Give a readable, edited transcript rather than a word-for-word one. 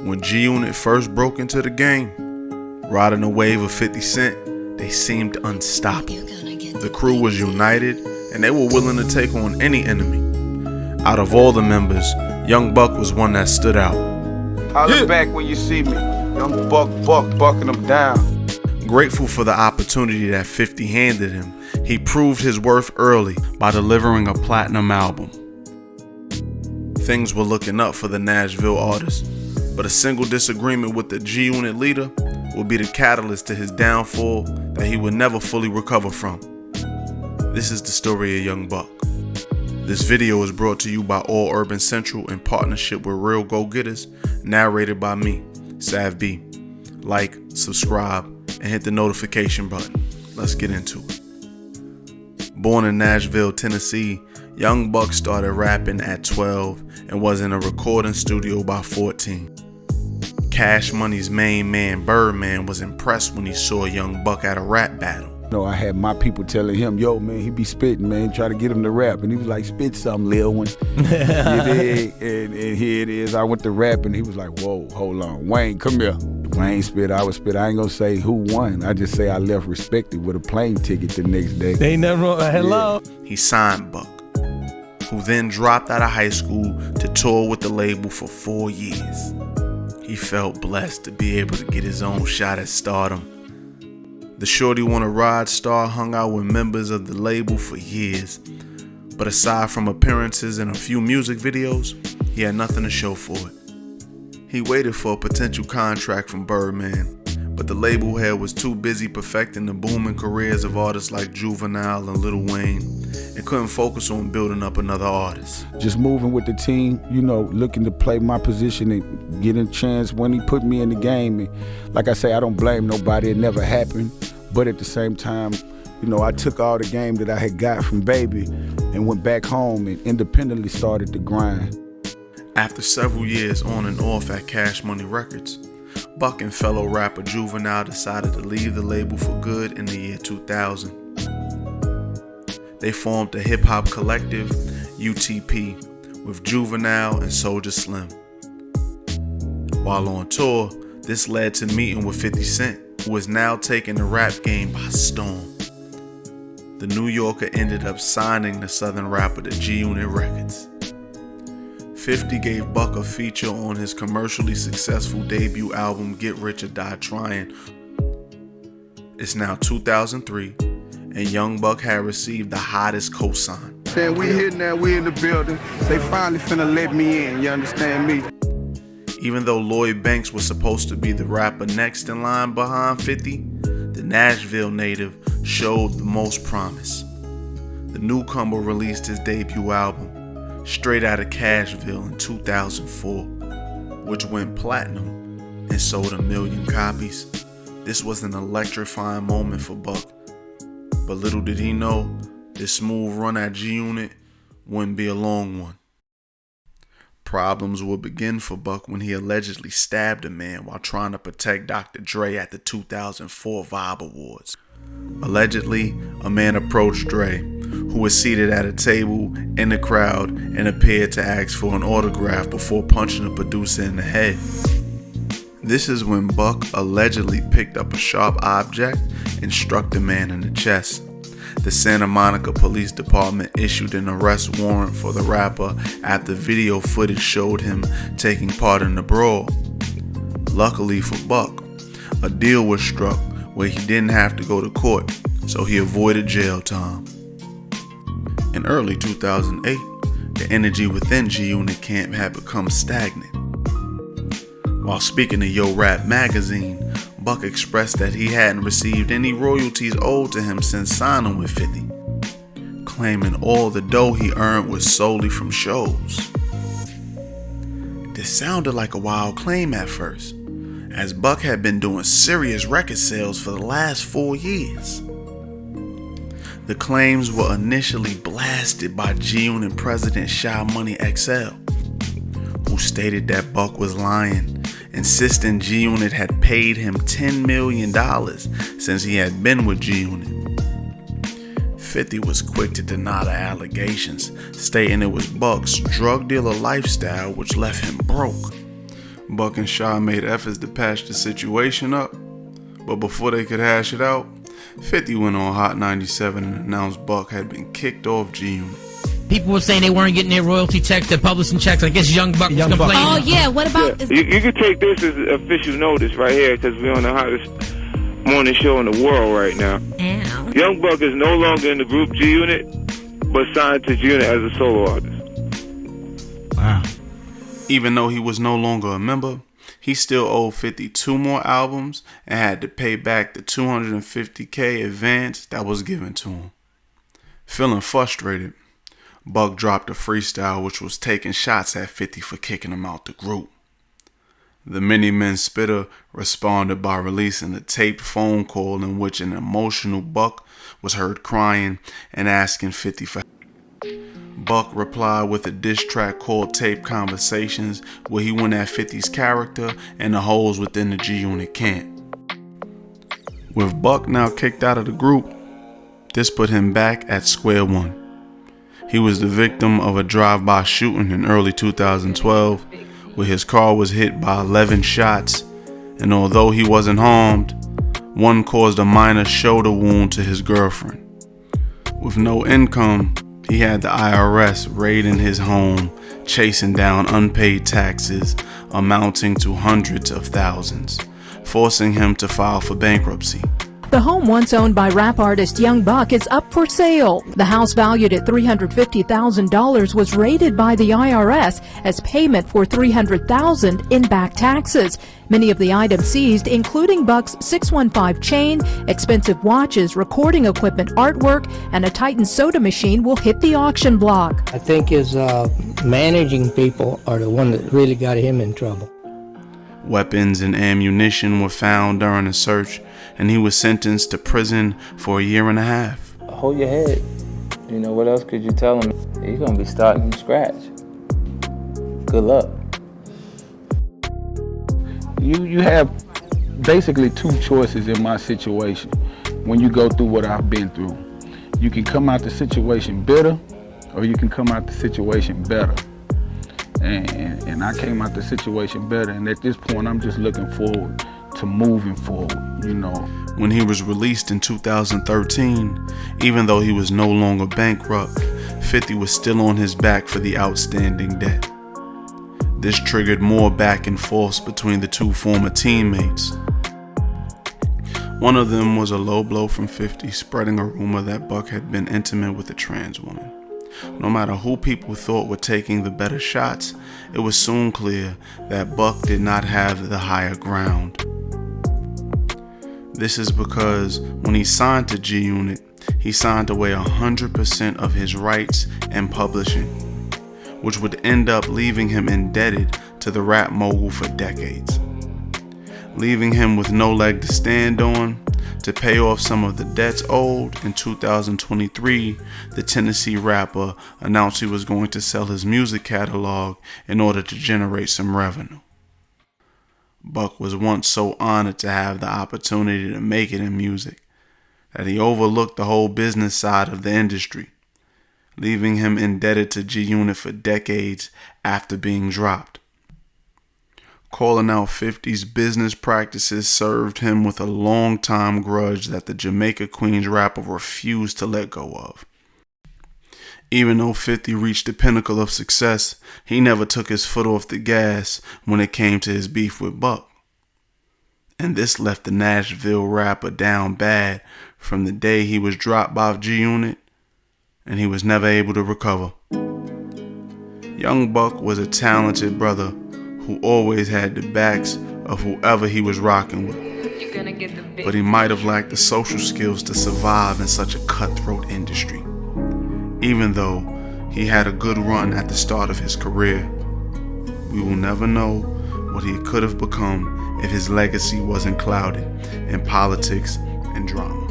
When G-Unit first broke into the game, riding a wave of 50 Cent, they seemed unstoppable. The crew was united, and they were willing to take on any enemy. Out of all the members, Young Buck was one that stood out. Holler back when you see me. Young Buck bucking them down. Grateful for the opportunity that 50 handed him, he proved his worth early by delivering a platinum album. Things were looking up for the Nashville artist, but a single disagreement with the G-Unit leader would be the catalyst to his downfall that he would never fully recover from. This is the story of Young Buck. This video is brought to you by All Urban Central in partnership with Real Go-Getters, narrated by me, Sav B. Like, subscribe, and hit the notification button. Let's get into it. Born in Nashville, Tennessee, Young Buck started rapping at 12 and was in a recording studio by 14. Cash Money's main man, Birdman, was impressed when he saw Young Buck at a rap battle. I had my people telling him, yo, man, he be spitting, man, try to get him to rap. And he was like, spit something, lil one. You dig? And here it is. I went to rap, and he was like, whoa, hold on. Wayne, come here. Wayne spit, I was spit. I ain't gonna say who won. I just say I left respected with a plane ticket the next day. They never, hello. Yeah. He signed Buck, who then dropped out of high school to tour with the label for 4 years. He felt blessed to be able to get his own shot at stardom. The Shorty Wanna Ride star hung out with members of the label for years, but aside from appearances in a few music videos, he had nothing to show for it. He waited for a potential contract from Birdman, but the label head was too busy perfecting the booming careers of artists like Juvenile and Lil Wayne and couldn't focus on building up another artist. Just moving with the team, looking to play my position and getting a chance when he put me in the game. And like I say, I don't blame nobody. It never happened. But at the same time, I took all the game that I had got from Baby and went back home and independently started to grind. After several years on and off at Cash Money Records, Buck and fellow rapper Juvenile decided to leave the label for good in the year 2000. They formed the hip-hop collective UTP with Juvenile and Soulja Slim. While on tour, this led to meeting with 50 Cent, who was now taking the rap game by storm. The New Yorker ended up signing the Southern rapper to Gunit Records. 50 gave Buck a feature on his commercially successful debut album Get Rich or Die Trying. It's now 2003, and Young Buck had received the hottest cosign. Saying we here now, we in the building. They finally finna let me in, you understand me? Even though Lloyd Banks was supposed to be the rapper next in line behind 50, the Nashville native showed the most promise. The newcomer released his debut album, Straight Outta Cashville, in 2004, which went platinum and sold 1 million copies. This was an electrifying moment for Buck, but little did he know, this smooth run at G-Unit wouldn't be a long one. Problems would begin for Buck when he allegedly stabbed a man while trying to protect Dr. Dre at the 2004 Vibe Awards. Allegedly, a man approached Dre, who was seated at a table in the crowd and appeared to ask for an autograph before punching the producer in the head. This is when Buck allegedly picked up a sharp object and struck the man in the chest. The Santa Monica Police Department issued an arrest warrant for the rapper after video footage showed him taking part in the brawl. Luckily for Buck, a deal was struck where he didn't have to go to court, so he avoided jail time. In early 2008, the energy within G-Unit camp had become stagnant. While speaking to Yo Rap magazine, Buck expressed that he hadn't received any royalties owed to him since signing with 50, claiming all the dough he earned was solely from shows. This sounded like a wild claim at first, as Buck had been doing serious record sales for the last 4 years. The claims were initially blasted by G-Unit president Shy Money XL, who stated that Buck was lying, insisting G-Unit had paid him $10 million since he had been with G-Unit. 50 was quick to deny the allegations, stating it was Buck's drug dealer lifestyle which left him broke. Buck and Shaw made efforts to patch the situation up, but before they could hash it out, 50 went on Hot 97 and announced Buck had been kicked off G-Unit. People were saying they weren't getting their royalty checks, their publishing checks. I guess Young Buck was complaining. Oh, yeah. What about... Yeah. You can take this as official notice right here, because we're on the hottest morning show in the world right now. Ow. Young Buck is no longer in the group G-Unit, but signed to G-Unit as a solo artist. Wow. Even though he was no longer a member, he still owed 50 2 more albums and had to pay back the $250K advance that was given to him. Feeling frustrated, Buck dropped a freestyle which was taking shots at 50 for kicking him out the group. The Many Men Spitter responded by releasing a taped phone call in which an emotional Buck was heard crying and asking 50 for help. Buck replied with a diss track called Tape Conversations, where he went at 50's character and the holes within the G-Unit camp. With Buck now kicked out of the group, this put him back at square one. He was the victim of a drive-by shooting in early 2012, where his car was hit by 11 shots, and although he wasn't harmed, one caused a minor shoulder wound to his girlfriend. With no income, he had the IRS raiding his home, chasing down unpaid taxes amounting to hundreds of thousands, forcing him to file for bankruptcy. The home once owned by rap artist Young Buck is up for sale. The house, valued at $350,000, was raided by the IRS as payment for $300,000 in back taxes. Many of the items seized, including Buck's 615 chain, expensive watches, recording equipment, artwork, and a Titan soda machine, will hit the auction block. I think his managing people are the one that really got him in trouble. Weapons and ammunition were found during a search, and he was sentenced to prison for 1.5 years. Hold your head. You know, what else could you tell him? You're going to be starting from scratch. Good luck. You have basically two choices in my situation when you go through what I've been through. You can come out the situation bitter, or you can come out the situation better. And I came out the situation better, and at this point I'm just looking forward to moving forward, you know. When he was released in 2013, even though he was no longer bankrupt, 50 was still on his back for the outstanding debt. This triggered more back and forth between the two former teammates. One of them was a low blow from 50, spreading a rumor that Buck had been intimate with a trans woman. No matter who people thought were taking the better shots, it was soon clear that Buck did not have the higher ground. This is because when he signed to G-Unit, he signed away 100% of his rights and publishing, which would end up leaving him indebted to the rap mogul for decades, leaving him with no leg to stand on. To pay off some of the debts owed, in 2023, the Tennessee rapper announced he was going to sell his music catalog in order to generate some revenue. Buck was once so honored to have the opportunity to make it in music that he overlooked the whole business side of the industry, leaving him indebted to G-Unit for decades after being dropped. Calling out 50's business practices served him with a long-time grudge that the Jamaica Queens rapper refused to let go of. Even though 50 reached the pinnacle of success, he never took his foot off the gas when it came to his beef with Buck. And this left the Nashville rapper down bad from the day he was dropped by G-Unit, and he was never able to recover. Young Buck was a talented brother who always had the backs of whoever he was rocking with. But he might have lacked the social skills to survive in such a cutthroat industry. Even though he had a good run at the start of his career, we will never know what he could have become if his legacy wasn't clouded in politics and drama.